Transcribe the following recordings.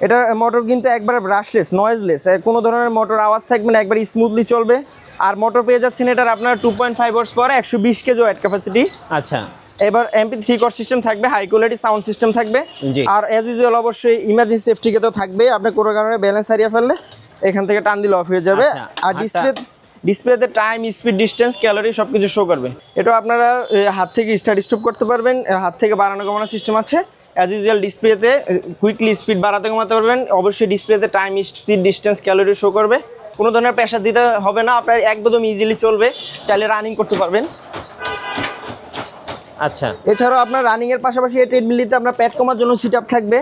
এটা মোটর কিন্তু একবারে ব্রাশলেস, নয়েজলেস, কোনো ধরনের মোটর আওয়াজ থাকবে না, একবার স্মুথলি চলবে। আর মোটর পেয়ে যাচ্ছেন এটার আপনার 2.5 horse power, 120 KG wait capacity. আচ্ছা, এবার MP3 কর সিস্টেম থাকবে, হাই কোয়ালিটি সাউন্ড সিস্টেম থাকবে। আর অ্যাজ ইউজুয়াল অবশ্যই ইমার্জেন্সি সেফটি কে তো থাকবে, আপনি কোনো কারণে ব্যালেন্স হারিয়ে ফেললে এখান থেকে টান দিলে অফ হয়ে যাবে। আর ডিসপ্লেতে টাইম, স্পিড, ডিস্টেন্স, ক্যালোরি সবকিছু শো করবে। এটা আপনারা হাত থেকে স্টার্ট স্টপ করতে পারবেন, হাত থেকে বাড়ানো কমানো সিস্টেম আছে। অ্যাজ ইউজুয়াল ডিসপ্লেতে কুইকলি স্পিড বাড়াতে কমাতে পারবেন। অবশ্যই ডিসপ্লেতে time, speed, distance, calorie show করবে। কোনো ধরনের প্রেশার দিতে হবে না, আপনার একদম ইজিলি চলবে, চাইলে রানিং করতে পারবেন। আচ্ছা, এছাড়াও আপনার রানিং এর পাশাপাশি এই ট্রেডমিলটিতে আপনার প্যাড কমার জন্য সিটআপ থাকবে।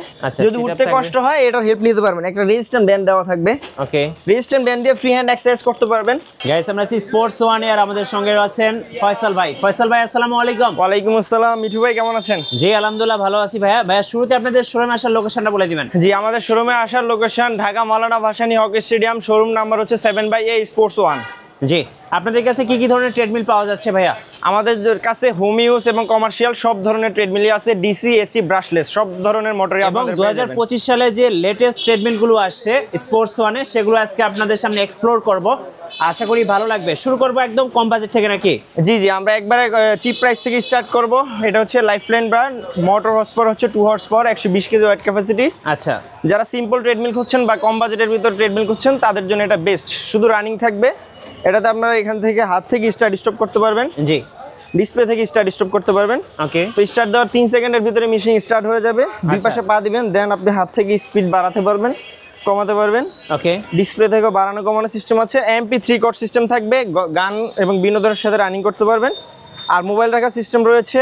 যদি উঠতে কষ্ট হয় এটার হেল্প নিতে পারবেন, একটা রেজিস্ট্যান্ট ব্যান্ড দেওয়া থাকবে। ওকে, রেজিস্ট্যান্ট ব্যান্ড দিয়ে ফ্রি হ্যান্ড এক্সারসাইজ করতে পারবেন। গাইস, আমরা আছি স্পোর্টস ওয়ান এর, আমাদের সঙ্গে আছেন ফয়সাল ভাই। ফয়সাল ভাই, আসসালামু আলাইকুম। ওয়ালাইকুম আসসালাম। মিঠু ভাই কেমন আছেন? জি আলহামদুলিল্লাহ ভালো আছি ভাইয়া। ভাইয়া, শুরুতে আপনাদের শোরুমে আসার লোকেশনটা বলে দিবেন। জি, আমাদের শোরুমে আসার location Dhaka Maulana Bhashani hockey stadium, showroom number হচ্ছে 7/A স্পোর্টস ওয়ান। জি, আপনাদের কাছে কি কি ধরনের ট্রেডমিল পাওয়া যাচ্ছে ভাইয়া? আমাদের কাছে হোম ইউজ এবং কমার্শিয়াল সব ধরনের ট্রেডমিলই আছে, ডিসি, এসি, ব্রাশলেস সব ধরনের মোটরই এবং আপনাদের 2025 সালে যে লেটেস্ট ট্রেডমিলগুলো আসছে স্পোর্টস ওয়ানে, সেগুলো আজকে আপনাদের সামনে এক্সপ্লোর করব। আশা করি ভালো লাগবে। শুরু করব একদম কম বাজেট থেকে নাকি? জি, আমরা একবারে চিপ প্রাইস থেকে স্টার্ট করব। এটা হচ্ছে lifeline brand, motor horse power হচ্ছে 2 horse power, 120 KG wait capacity. আচ্ছা, যারা সিম্পল ট্রেডমিল খুঁজছেন বা কম বাজেটের ভিতর ট্রেডমিল খুঁজছেন তাদের জন্য এটা বেস্ট। শুধু রানিং থাকবে, এটাতে আপনারা এখান থেকে হাত থেকে স্টার্ট স্টপ করতে পারবেন। জি, ডিসপ্লে থেকে স্টার্ট স্টপ করতে পারবেন। ওকে, তো স্টার্ট দেওয়ার 3 সেকেন্ডের ভিতরে মেশিন স্টার্ট হয়ে যাবে। দুই পাশে পা দিবেন, দেন আপনি হাত থেকে স্পিড বাড়াতে পারবেন, কমাতে পারবেন। ওকে, ডিসপ্লে থেকে বাড়ানো কমানো সিস্টেম আছে। MP3 কর সিস্টেম থাকবে, গান এবং বিনোদনের সাথে রানিং করতে পারবেন। আর মোবাইল রাখার সিস্টেম রয়েছে।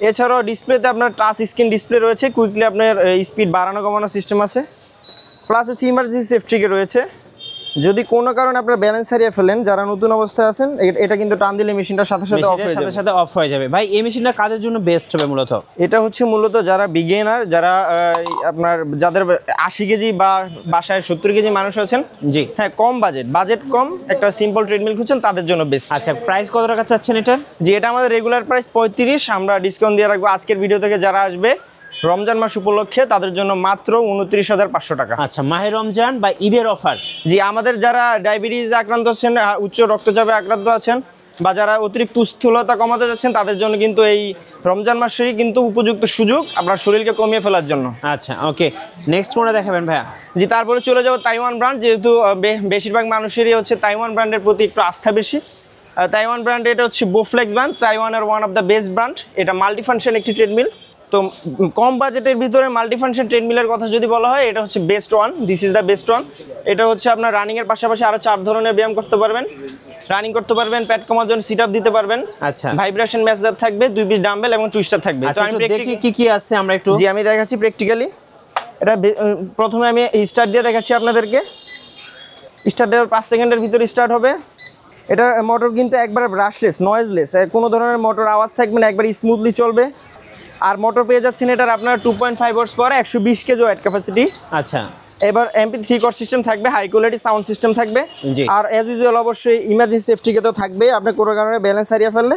এছাড়াও ডিসপ্লেতে আপনার টাচ স্ক্রিন ডিসপ্লে রয়েছে, কুইকলি আপনার স্পিড বাড়ানো কমানো সিস্টেম আছে। প্লাস হচ্ছে ইমার্জেন্সি সেফটি রয়েছে। যদি কোনো কারণে আপনারা ব্যালেন্স হারিয়ে ফেলেন, যারা নতুন অবস্থায় আছেন, এটা কিন্তু টান দিলে মেশিনটার সাথে সাথে অফ হয়ে যাবে। ভাই, এই মেশিনটা কাদের জন্য বেস্ট হবে মূলত? এটা হচ্ছে মূলত যারা বিগিনার, যারা আপনার যাদের 80 কেজি বা বাসায় 70 কেজি মানুষ আছেন, জি হ্যাঁ, কম বাজেট কম, একটা সিম্পল ট্রেডমিল খুঁজছেন, তাদের জন্য বেস্ট। আচ্ছা, প্রাইস কত টাকা চাচ্ছেন এটা? জি, এটা আমাদের রেগুলার প্রাইস 35, আমরা ডিসকাউন্ট দিয়ে রাখবো আজকের ভিডিও থেকে যারা আসবে রমজান মাস উপলক্ষে তাদের জন্য মাত্র 29,500 টাকা। আচ্ছা, মাহে রমজান বা ঈদের অফার। জি, আমাদের যারা ডায়াবেটিস আক্রান্ত আছেন, উচ্চ রক্তচাপে আক্রান্ত আছেন, বা যারা অতিরিক্ত স্থূলতা কমাতে যাচ্ছেন, তাদের জন্য কিন্তু এই রমজান মাসেই কিন্তু উপযুক্ত সুযোগ আপনার শরীরকে কমিয়ে ফেলার জন্য। আচ্ছা, ওকে, নেক্সট কোনটা দেখাবেন ভাইয়া? জি, তারপরে চলে যাবো তাইওয়ান ব্র্যান্ড। যেহেতু বেশিরভাগ মানুষেরই হচ্ছে তাইওয়ান ব্র্যান্ডের প্রতি একটু আস্থা বেশি। তাইওয়ান ব্র্যান্ড, এটা হচ্ছে বোফ্লেক্স ব্র্যান্ড, তাইওয়ানের one of the best brand. এটা মাল্টিফাংশন একটি ট্রেডমিল। তো কম বাজেটের ভিতরে মাল্টিফাংশন ট্রেডমিলের কথা যদি বলা হয়, এটা হচ্ছে best one, this is the best one. এটা হচ্ছে আপনার রানিংয়ের পাশাপাশি আরও 4 ধরনের ব্যায়াম করতে পারবেন, রানিং করতে পারবেন, প্যাড কমার জন্য সিট আপ দিতে পারবেন। আচ্ছা, ভাইব্রেশন মেজার থাকবে, 2 পিস ডাম্বেল এবং টুইস্টার থাকবে। আচ্ছা, একটু দেখি কি কি আছে আমরা একটু। জি, আমি দেখাচ্ছি প্র্যাকটিক্যালি। এটা প্রথমে আমি স্টার্ট দিয়ে দেখাচ্ছি আপনাদেরকে। স্টার্ট দেওয়ার 5 সেকেন্ডের ভিতরে স্টার্ট হবে। এটা মোটর কিন্তু একবারে ব্রাশলেস, নয়েজলেস, কোনো ধরনের মোটর আওয়াজ থাকবে না, একবার স্মুথলি চলবে। আর মোটর পেয়ে যাচ্ছেন এটার আপনার 2.5 horse power, 120 KG wait capacity. আচ্ছা, এবার MP3 কর সিস্টেম থাকবে, হাই কোয়ালিটি সাউন্ড সিস্টেম থাকবে। আর অ্যাজ ইউজুয়াল অবশ্যই ইমার্জেন্সি সেফটি কে তো থাকবে, আপনি কোনো কারণে ব্যালেন্স হারিয়ে ফেললে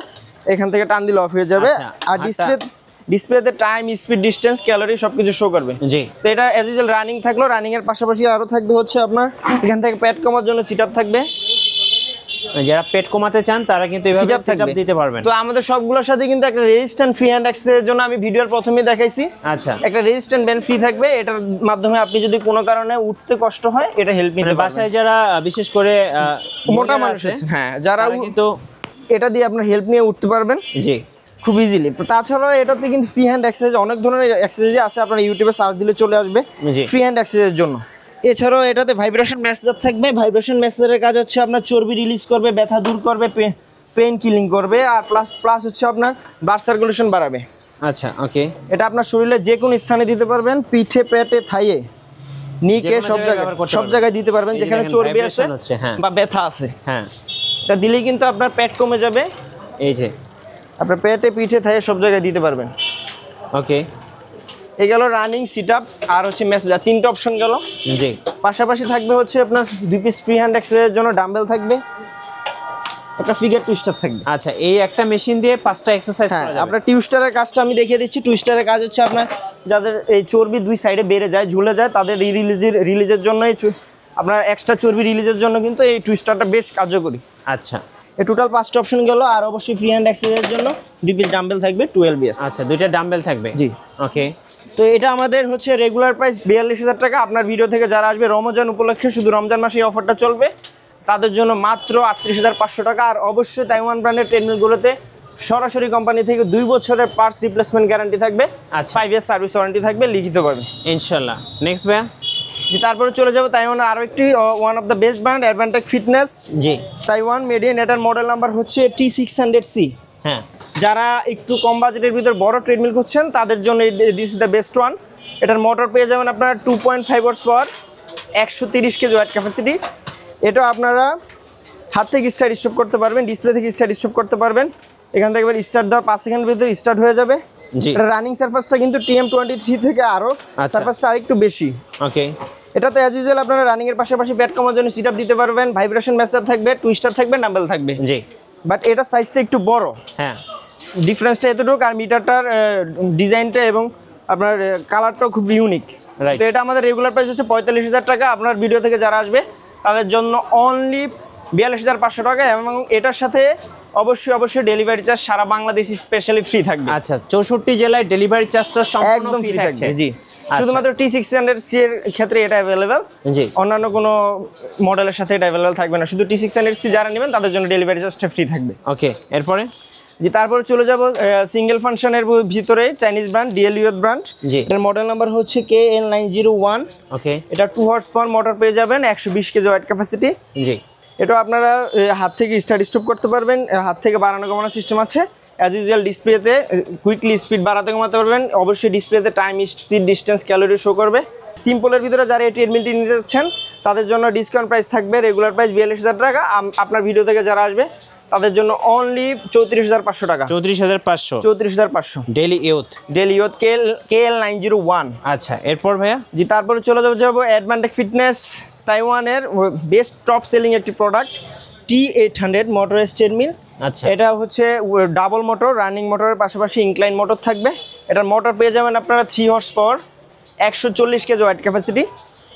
এখান থেকে টান দিলে অফ হয়ে যাবে। আর ডিসপ্লেতে টাইম, স্পিড, ডিস্টেন্স, ক্যালোরি সবকিছু শো করবে। জি, তো এটা অ্যাজ ইউজুয়াল রানিং থাকলো। রানিং এর পাশাপাশি আরও থাকবে হচ্ছে আপনার এখান থেকে প্যাড কমার জন্য সিট আপ থাকবে। যারা পেট কমাতে চান তারা কিন্তু এইভাবে সেটআপ দিতে পারবেন। তো আমাদের সবগুলোর সাথে কিন্তু একটা রেজিস্ট্যান্ট ফ্রি হ্যান্ড অ্যাক্সেসের জন্য আমি ভিডিওর প্রথমেই দেখাইছি। আচ্ছা, একটা রেজিস্ট্যান্ট ব্যান্ড ফ্রি থাকবে, এটার মাধ্যমে আপনি যদি কোনো কারণে উঠতে কষ্ট হয় এটা হেল্প নিতে পারবেন। বাসায় যারা বিশেষ করে মোটা মানুষ আছে, হ্যাঁ, যারা কিন্তু এটা দিয়ে আপনার হেল্প নিয়ে উঠতে পারবেন। জি, খুব ইজিলি। তাছাড়াও এটাতে কিন্তু ফ্রি হ্যান্ড এক্সারসাইজ অনেক ধরনের এক্সারসাইজ আছে, আপনারা ইউটিউবে সার্চ দিলে চলে আসবে ফ্রি হ্যান্ড এক্সারসাইজের জন্য। এছাড়াও এটাতে ভাইব্রেশন মেসেজার থাকবে। ভাইব্রেশন মেসেজারের কাজ হচ্ছে আপনার চর্বি রিলিজ করবে, ব্যথা দূর করবে, পেইন কিলিং করবে, আর প্লাস হচ্ছে আপনার ব্লাড সার্কুলেশন বাড়াবে। আচ্ছা, ওকে, এটা আপনার শরীরে যে কোনো স্থানে দিতে পারবেন, পিঠে, পেটে, থাইয়ে, নিকে, সব জায়গায় দিতে পারবেন যেখানে চর্বি আছে বা ব্যথা আছে। হ্যাঁ, এটা দিলেই কিন্তু আপনার পেট কমে যাবে। এই যে আপনার পেটে, পিঠে, থাইয়ে সব জায়গায় দিতে পারবেন। ওকে, এই গেল রানিং, সিট আপ আর হচ্ছে মেসেজার, 3টে অপশন গেল। জি, পাশাপাশি থাকবে হচ্ছে আপনার 2 পিস ফ্রি হ্যান্ড এক্সারসাইজের জন্য ডাম্বেল থাকবে, একটা ফিগার টুইস্টার থাকবে। আচ্ছা, এই একটা মেশিন দিয়ে 5টা এক্সারসাইজ করা যাবে। আপনার টুইস্টারের কাজটা আমি দেখিয়ে দিচ্ছি। টুইস্টারের কাজ হচ্ছে আপনার যাদের এই চর্বি দুই সাইডে বেড়ে যায়, ঝুলে যায়, তাদের রিলিজের জন্য আপনার এক্সট্রা চর্বি রিলিজের জন্য কিন্তু এই টুইস্টারটা বেশ কার্যকরী। আচ্ছা, এই টোটাল 5টা অপশন গেল। আর অবশ্যই ফ্রি হ্যান্ড এক্সারসাইজের জন্য 2 পিস ডাম্বেল থাকবে 12 বিএস। আচ্ছা, 2টা ডাম্বেল থাকবে। জি, ওকে। তো এটা আমাদের হচ্ছে রেগুলার প্রাইস 42,000 টাকা। আপনার ভিডিও থেকে যারা আসবে রমজান উপলক্ষে, শুধু রমজান মাসে এই অফারটা চলবে, তাদের জন্য মাত্র 38,500 টাকা। আর অবশ্যই তাইওয়ান ব্র্যান্ডের ট্রেডমিলগুলোতে সরাসরি কোম্পানি থেকে 2 বছরের পার্টস রিপ্লেসমেন্ট গ্যারান্টি থাকবে। আচ্ছা, 5 ইয়ার সার্ভিস ওয়ারেন্টি থাকবে লিখিতভাবে ইনশাআল্লাহ। নেক্সট ভাইয়া। জি, তারপরে চলে যাবো তাইওয়ানের আরও একটি one of the best brand, Advantech fitness. জি, তাইওয়ান মেড ইন। এটার মডেল নাম্বার হচ্ছে T600C। হ্যাঁ, যারা একটু কম বাজেটের ভিতর বড় ট্রেডমিল খুঁজছেন তাদের জন্য this is the best one. এটার মোটর পেয়ে যাবেন আপনার 2.5 horse power, 130 KG wait capacity. এটা আপনারা হাত থেকে স্টার্ট স্টপ করতে পারবেন, ডিসপ্লে থেকে স্টার্ট স্টপ করতে পারবেন। এখান থেকে স্টার্ট দেওয়ার 5 সেকেন্ডের ভিতরে স্টার্ট হয়ে যাবে। জি, এটা রানিং সারফেসটা কিন্তু TM23 থেকে আরও সারফেসটা আরেকটু বেশি। ওকে। এটা তো অ্যাজ ইউজুয়াল আপনারা রানিং এর পাশাপাশি ব্যাট কমার জন্য সিট আপ দিতে পারবেন, ভাইব্রেশন মেসার থাকবে, টুইস্টার থাকবে, ডাম্বেল থাকবে। জি, বাট এটা সাইজটা একটু বড়। হ্যাঁ, ডিফারেন্সটা এতটুকু। আর মিটারটার ডিজাইনটা এবং আপনার কালারটাও খুব ইউনিক। রাইট। তো এটা আমাদের রেগুলার প্রাইস হচ্ছে 45,000 টাকা। আপনার ভিডিও থেকে যারা আসবে তাদের জন্য অনলি 42,500 টাকা। এবং এটার সাথে অবশ্যই ডেলিভারি চার্জ সারা বাংলাদেশ স্পেশালি ফ্রি থাকবে। আচ্ছা, 64 জেলায় ডেলিভারি চার্জটা সম্পূর্ণ একদম ফ্রি ফ্রি থাকছে। থাকবে। জি, শুধুমাত্র T600C এর ক্ষেত্রে এটা অ্যাভেলেবেল। জি, অন্যান্য কোনো মডেলের সাথে এটা অ্যাভেলেবেল থাকবে না। শুধু T600C যারা নেবেন তাদের জন্য ডেলিভারি চার্জটা ফ্রি থাকবে। ওকে। এরপরে জি, তারপরে চলে যাব সিঙ্গেল ফাংশনের ভিতরে চাইনিজ ব্র্যান্ড ডিএলইউথ ব্র্যান্ড। জি, এটার মডেল নাম্বার হচ্ছে KL901। ওকে। এটা 2 হর্স পাওয়ার মোটর পেয়ে যাবেন, 120 কেজি ওয়েট ক্যাপাসিটি। জি, এটা আপনারা হাত থেকে স্টার্ট স্টপ করতে পারবেন, হাত থেকে বাড়ানো কমানোর সিস্টেম আছে। অ্যাজ ইউজুয়াল ডিসপ্লেতে কুইকলি স্পিড বাড়াতে কমাতে পারবেন। অবশ্যই ডিসপ্লেতে time, speed, distance, calorie show করবে। সিম্পলের ভিতরে যারা এই ট্রেডমিলটি নিতে যাচ্ছেন তাদের জন্য ডিসকাউন্ট প্রাইস থাকবে রেগুলার প্রাইস 42,000 টাকা। আপনার ভিডিও থেকে যারা আসবে তাদের জন্য অনলি 34,500 টাকা। 34,500। 34,500 ডেইলি ইউথ। ডেলিউথ KL901। আচ্ছা, এরপর ভাইয়া। জি, তারপরে চলে যাবো অ্যাডভান্টেক ফিটনেস, তাইওয়ানের বেস্ট টপ সেলিং একটি প্রোডাক্ট T800 মোটরের ট্রেডমিল। আচ্ছা, এটা হচ্ছে ডাবল মোটর, রানিং মোটরের পাশাপাশি ইনক্লাইন মোটর থাকবে। এটার মোটর পেয়ে যাবেন আপনারা 3 horse power, 140 KG wait capacity.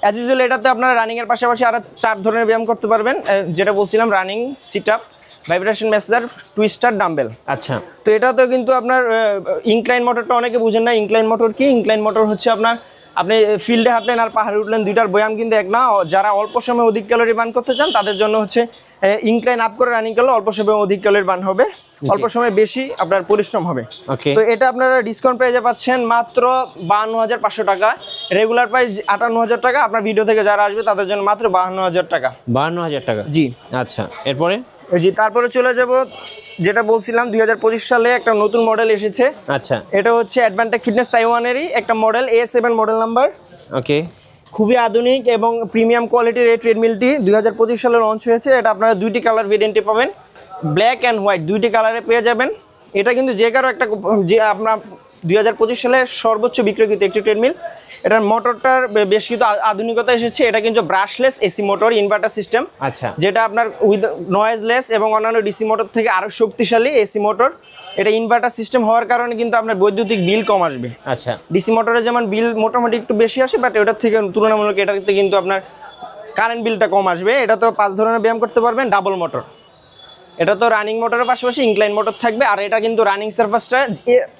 As usual এটাতে আপনারা রানিংয়ের পাশাপাশি আরও 4 ধরনের ব্যায়াম করতে পারবেন, যেটা বলছিলাম running, sit up, vibration মেসার, twister, dumbbell. আচ্ছা, তো এটাতেও কিন্তু আপনার ইনক্লাইন মোটরটা অনেকে বুঝেন না। ইনক্লাইন মোটর কি? ইনক্লাইন মোটর হচ্ছে আপনার আপনি ফিল্ডে হাঁটলেন আর পাহাড়ে উঠলেন, দুইটার ব্যায়াম কিন্তু এক না। যারা অল্প সময়ে অধিক ক্যালোরি বার্ন করতে চান তাদের জন্য হচ্ছে ইনক্লাইন আপ করে রানিং করলে অল্প সময়ে অধিক ক্যালোরি বার্ন হবে, অল্প সময়ে বেশি আপনার পরিশ্রম হবে। ওকে। তো এটা আপনারা ডিসকাউন্ট প্রাইসে পাচ্ছেন মাত্র 52,500 টাকা। রেগুলার প্রাইস 58,000 টাকা। আপনার ভিডিও থেকে যারা আসবে তাদের জন্য মাত্র 52,000 টাকা। 52,000 টাকা। জি, আচ্ছা, এরপরে। জি, তারপরে চলে যাব যেটা বলছিলাম 2025 সালে একটা নতুন মডেল এসেছে। আচ্ছা, এটা হচ্ছে অ্যাডভান্টেক ফিটনেস তাইওয়ানেরই একটা মডেল, A7 মডেল নাম্বার। ওকে। খুবই আধুনিক এবং প্রিমিয়াম কোয়ালিটির এই ট্রেডমিলটি 2025 সালে লঞ্চ হয়েছে। এটা আপনারা 2টি কালার ভেরিয়েন্টে পাবেন, ব্ল্যাক অ্যান্ড হোয়াইট 2টি কালারে পেয়ে যাবেন। এটা কিন্তু যে কারো একটা, যে আপনার 2025 সালে সর্বোচ্চ বিক্রয়কৃত একটি ট্রেডমিল। এটার মোটরটার বেশ কিছু আধুনিকতা এসেছে। এটা কিন্তু brushless AC motor, inverter system. আচ্ছা, যেটা আপনার উইথ নয়েজলেস এবং অন্যান্য ডিসি মোটর থেকে আরও শক্তিশালী এসি মোটর। এটা ইনভার্টার সিস্টেম হওয়ার কারণে কিন্তু আপনার বৈদ্যুতিক বিল কম আসবে। আচ্ছা, ডিসি মোটরে যেমন বিল মোটামুটি একটু বেশি আসে, বাট ওটার থেকে তুলনামূলক এটাতে কিন্তু আপনার কারেন্ট বিলটা কম আসবে। এটা তো 5 ধরনের ব্যায়াম করতে পারবেন, ডাবল মোটর। এটা তো রানিং মোটরের পাশাপাশি ইনক্লাইন মোটর থাকবে। আর এটা কিন্তু রানিং সার্ফেসটা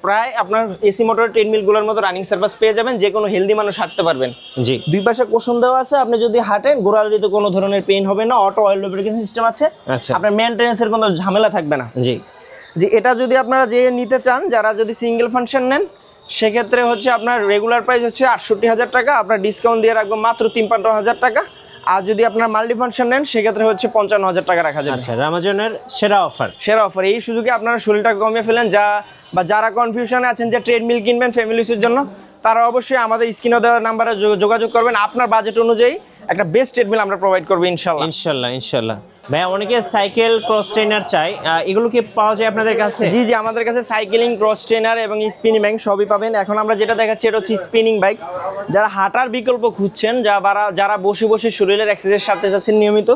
প্রায় আপনার এসি মোটর ট্রেডমিলগুলোর মতো রানিং সার্ফেস পেয়ে যাবেন, যে কোনো হেলদি মানুষ হাঁটতে পারবেন। জি, 2 পাশে কুশন দেওয়া আছে, আপনি যদি হাঁটেন গোড়ালিতে কোনো ধরনের পেইন হবে না। অটো অয়েল লুব্রিকেশন সিস্টেম আছে। আচ্ছা, আপনার মেইনটেনেন্সের কোনো ঝামেলা থাকবে না। জি, যে এটা যদি আপনারা যে নিতে চান, যারা যদি সিঙ্গেল ফাংশন নেন, সেক্ষেত্রে হচ্ছে আপনার রেগুলার প্রাইস হচ্ছে 68,000 টাকা। আপনার ডিসকাউন্ট দিয়ে রাখবো মাত্র 53,000 টাকা। আর যদি আপনার মাল্টি ফাংশন নেন সেক্ষেত্রে হচ্ছে 55,000 টাকা রাখা যাবে। আচ্ছা, রমজানের সেরা অফার। সেরা অফার। এই সুযোগে আপনারা শরীরটা কমিয়ে ফেলেন, যারা কনফিউশনে আছেন যে ট্রেডমিল কিনবেন ফ্যামিলিসের জন্য, তারা অবশ্যই আমাদের স্ক্রিনে দেওয়া নাম্বারে যোগাযোগ করবেন। আপনার বাজেট অনুযায়ী একটা বেস্ট ট্রেডমিল আমরা প্রোভাইড করবো ইনশাআল্লাহ। ইনশাআল্লাহ ভাইয়া, অনেকে সাইকেল ক্রস ট্রেনার চাই, এগুলো কি পাওয়া যায় আপনাদের কাছে? জি জি, আমাদের কাছে সাইকেলিং, ক্রস ট্রেনার এবং স্পিনিং বাইক সবই পাবেন। এখন আমরা যেটা দেখাচ্ছি এটা হচ্ছে স্পিনিং বাইক। যারা হাঁটার বিকল্প খুঁজছেন, যারা বসে বসে শরীরের এক্সারসাইজ সাথে যাচ্ছেন নিয়মিত,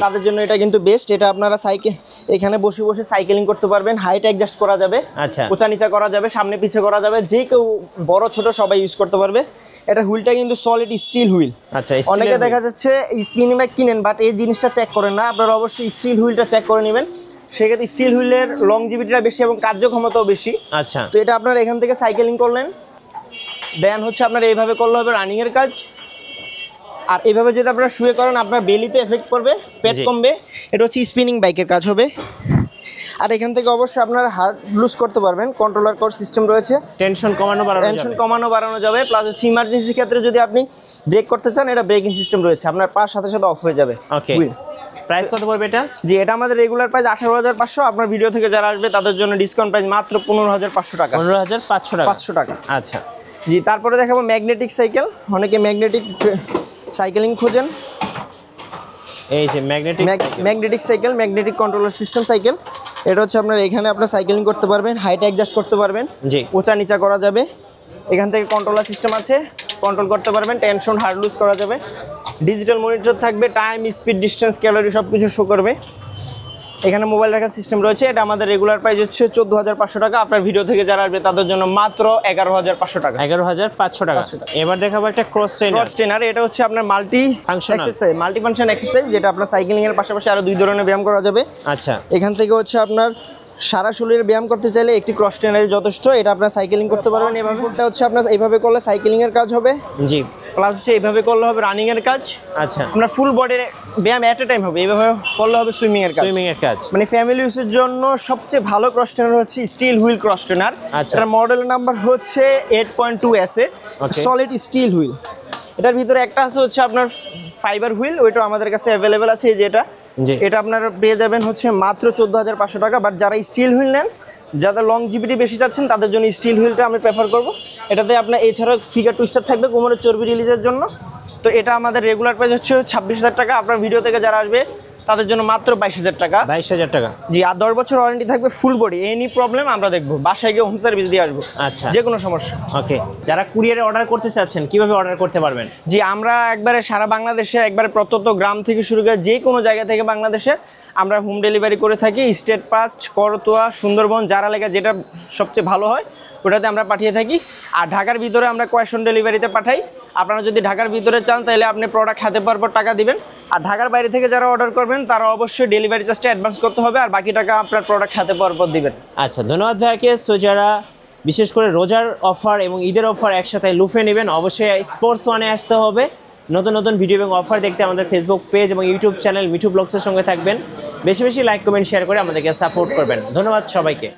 তাদের জন্য এটা কিন্তু বেস্ট। এটা আপনারা এখানে বসে বসে সাইকেলিং করতে পারবেন, হাইট অ্যাডজাস্ট করা যাবে, আচ্ছা, উঁচা নিচা করা যাবে, সামনে পিছে করা যাবে, যে কেউ বড় ছোট সবাই ইউজ করতে পারবে। এটা হুইলটা কিন্তু সলিড স্টিল হুইল। আচ্ছা, অনেকে দেখা যাচ্ছে স্পিনিং বাইক কিনেন বাট এই জিনিসটা চেক করেন না, আপনারা অবশ্যই স্টিল হুইলটা চেক করে নেবেন। সেক্ষেত্রে স্টিল হুইলের লংজিভিটিটা বেশি এবং কার্যক্ষমতাও বেশি। আচ্ছা, তো এটা আপনারা এখান থেকে সাইকেলিং করলেন, দেন হচ্ছে আপনারা এইভাবে করলে হবে রানিংয়ের কাজ। আর এইভাবে যদি আপনারা শুয়ে করেন আপনার বেলিতে এফেক্ট পড়বে, পেট কমবে। এটা হচ্ছে স্পিনিং বাইকের কাজ হবে। আর এখান থেকে অবশ্যই আপনারা হার্ট লুজ করতে পারবেন, কন্ট্রোলার কোড সিস্টেম রয়েছে, টেনশন কমানো বাড়ানো যাবে। প্লাস হচ্ছে ইমার্জেন্সি ক্ষেত্রে যদি আপনি ব্রেক করতে চান, এটা ব্রেকিং সিস্টেম রয়েছে, আপনার পার সাথে সাথে অফ হয়ে যাবে। ওকে, প্রাইস কত পড়বে এটা? জি, এটা আমাদের রেগুলার প্রাইস 18,500। আপনার ভিডিও থেকে যারা আসবে তাদের জন্য ডিসকাউন্ট প্রাইস মাত্র 15,500 টাকা। 15,500 টাকা। 500 টাকা। আচ্ছা জি, তারপরে দেখাবো ম্যাগনেটিক সাইকেল। অনেকে ম্যাগনেটিক সাইকেলিং খোঁজেন। এই যে magnetic cycle, magnetic controller system cycle. এটা হচ্ছে আপনার এখানে আপনার সাইকেলিং করতে পারবেন, হাইট অ্যাডজাস্ট করতে পারবেন, জি, উঁচা নিচা করা যাবে। এখান থেকে কন্ট্রোলার সিস্টেম আছে, কন্ট্রোল করতে পারবেন, টেনশন হার্ড লুজ করা যাবে। ডিজিটাল মনিটর থাকবে, টাইম, স্পিড, ডিস্টেন্স, ক্যালোরি সব কিছু শো করবে। এখানে মোবাইল রাখার সিস্টেম রয়েছে। এটা আমাদের রেগুলার প্রাইস হচ্ছে 14,500 টাকা। আপনার ভিডিও থেকে যারা আসবে তাদের জন্য মাত্র 11,500 টাকা। 11,500 টাকা। এবার দেখাবো একটা ক্রস ট্রেনার। এটা হচ্ছে আপনার মাল্টি ফাংশন এক্সারসাইজ, যেটা আপনার সাইক্লিং এর পাশাপাশি আরো 2 ধরনের ব্যায়াম করা যাবে। আচ্ছা, এখান থেকে হচ্ছে আপনার সারা শরীরের ব্যায়াম করতে চাইলে একটি ক্রস ট্রেনারই যথেষ্ট। এটা আপনার সাইক্লিং করতে পারবেন। এভাবে হচ্ছে আপনার এইভাবে করলে সাইক্লিং এর কাজ হবে, জি, প্লাস হচ্ছে এইভাবে করলে হবে রানিং এর কাজ। আচ্ছা, আপনার ফুল বডির ব্যায়াম এট এ টাইম হবে। এইভাবে করলে হবে সুইমিং এর কাজ। মানে ফ্যামিলি ইউজের জন্য সবচেয়ে ভালো ক্রস ট্রেনার হচ্ছে স্টিল হুইল ক্রস ট্রেনার। এটার মডেল নাম্বার হচ্ছে 8.2 SA, সলিড স্টিল হুইল। এটার ভিতরে একটা আছে হচ্ছে আপনার ফাইবার হুইল, ওইটা আমাদের কাছে অ্যাভেলেবেল আছে। এই যে এটা আপনারা পেয়ে যাবেন হচ্ছে মাত্র 14,500 টাকা। বাট যারা স্টিল হুইল নেন, যারা লংজিভিটি বেশি চাচ্ছেন, তাদের জন্য স্টিল হুইলটা আমি প্রেফার করব। এটাতে আপনার এছাড়াও ফিগার টুইস্টার থাকবে কোমরের চর্বি রিলিজের জন্য। তো এটা আমাদের রেগুলার প্রাইস হচ্ছে 26,000 টাকা। আপনার ভিডিও থেকে যারা আসবে তাদের জন্য মাত্র 22,000 টাকা। 22,000 টাকা। জি, আর 10 বছর ওয়ারেন্টি থাকবে, ফুল বডি। এনি প্রবলেম আমরা দেখবো, বাসায় গিয়ে হোম সার্ভিস দিয়ে আসবো। আচ্ছা, যে কোনো সমস্যা। ওকে, যারা কুরিয়ারে অর্ডার করতে চাচ্ছেন কিভাবে অর্ডার করতে পারবেন? জি, আমরা একবারে সারা বাংলাদেশে, একবারে প্রত্যন্ত গ্রাম থেকে শুরু করে যে কোনো জায়গা থেকে বাংলাদেশে আমরা হোম ডেলিভারি করে থাকি। স্টেট পাস্ট, করতোয়া, সুন্দরবন, যারা লেগে যেটা সবচেয়ে ভালো হয় ওটাতে আমরা পাঠিয়ে থাকি। আর ঢাকার ভিতরে আমরা ক্যাশ অন ডেলিভারিতে পাঠাই। আপনারা যদি ঢাকার ভিতরে চান তাহলে আপনি প্রোডাক্ট হাতে পাওয়ার পর টাকা দিবেন। আর ঢাকার বাইরে থেকে যারা অর্ডার করবেন তারা অবশ্যই ডেলিভারি চার্জটা অ্যাডভান্স করতে হবে, আর বাকি টাকা আপনার প্রোডাক্ট হাতে পাওয়ার পর দিবেন। আচ্ছা, ধন্যবাদ ভাইকে। সো যারা বিশেষ করে রোজার অফার এবং ঈদের অফার একসাথে লুফে নেবেন, অবশ্যই স্পোর্টস ওয়ানে আসতে হবে। নতুন নতুন ভিডিও এবং অফার দেখতে আমাদের ফেসবুক পেজ এবং ইউটিউব চ্যানেল মিঠু ব্লগসের সঙ্গে থাকবেন। বেশি বেশি লাইক, কমেন্ট, শেয়ার করে আমাদেরকে সাপোর্ট করবেন। ধন্যবাদ সবাইকে।